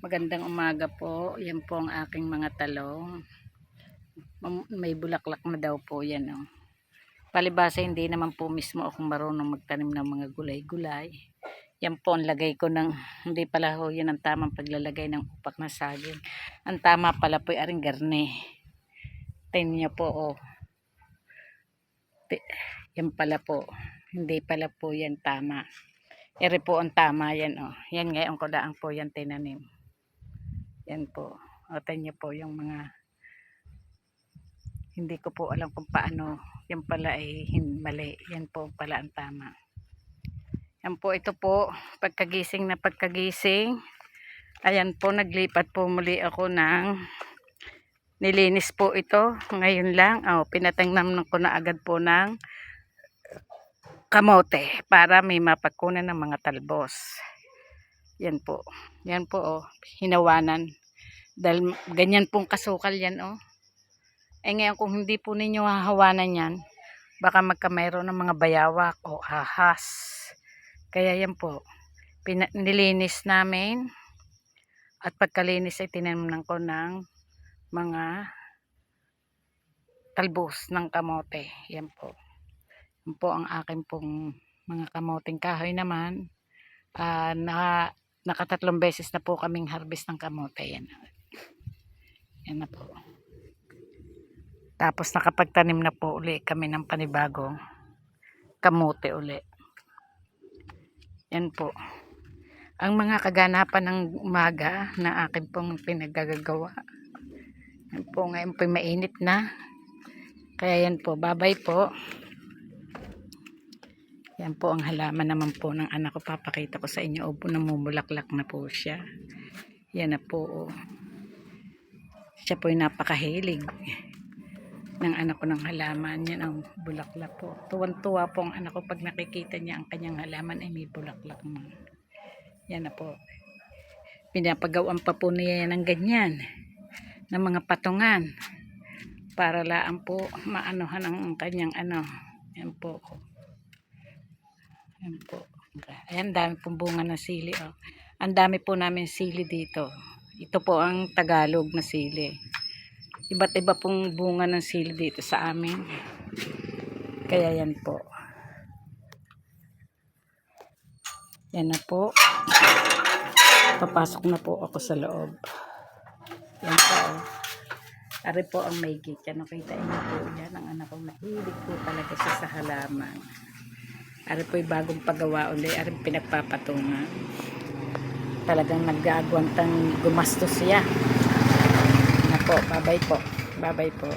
Magandang umaga po. Yan po ang aking mga talong. May bulaklak na daw po yan. Oh. Palibasa hindi naman po mismo akong marunong magtanim ng mga gulay-gulay. Yan po ang lagay ko ng, hindi pala ho yan ang tamang paglalagay ng upak na saging. Ang tama pala po ay aring garne. Tingnan niyo po oh. Yan pala po. Hindi pala po yan tama. Ere po ang tama yan oh. Yan ngayon ko daang po yan tinanim. Yan po. O niyo po yung mga hindi ko po alam kung paano. Yan pala ay mali. Yan po pala ang tama. Yan po ito po. Pagkagising na pagkagising. Ayan po naglipat po muli ako ng nilinis po ito. Ngayon lang. Oh, pinatangnam ko na agad po ng kamote para may mapagkunan ng mga talbos. Yan po. Yan po oh. Hinawanan. Dahil ganyan pong kasukal yan oh. Ngayon kung hindi po ninyo hahawanan yan, baka magkamayroon ng mga bayawak o ahas. Kaya yan po. Nilinis namin. At pagkalinis ay tinanong ko ng mga talbos ng kamote. Yan po. Yan po ang akin pong mga kamoting kahoy naman. Nakatatlong beses na po kaming harvest ng kamote. Yan. Yan na po. Tapos nakapagtanim na po uli kami ng panibagong kamote uli. Yan po. Ang mga kaganapan ng umaga na akin pong pinagagagawa. Yan po ngayon po mainit na. Kaya yan po. Babay po. Yan po ang halaman naman po ng anak ko. Papakita ko sa inyo. Opo, namumulaklak na po siya. Yan na po. Siya po ay napakahilig ng anak ko ng halaman. Yan ang bulaklak po. Tuwan-tuwa po ang anak ko pag nakikita niya ang kanyang halaman ay may bulaklak mo. Yan na po. Pinapagawan pa po niya ng ganyan. Ng mga patungan. Para laan po maanuhan ang kanyang ano. Yan po. Yan po. Ayan, dami pong bunga ng sili. Oh. Ang dami po namin sili dito. Ito po ang Tagalog na sili. Iba't iba pong bunga ng sili dito sa amin. Kaya yan po. Yan na po. Papasok na po ako sa loob. Yan po. Ari po ang may gate. Yan, nakita niyo po yan. Ang anak ko mahilig po talaga siya sa halaman. Ari po yung bagong paggawa ulit. Ari pinagpapatungan. Talagang nag-aagwantang gumastos siya. Na po. Babay po. Babay po.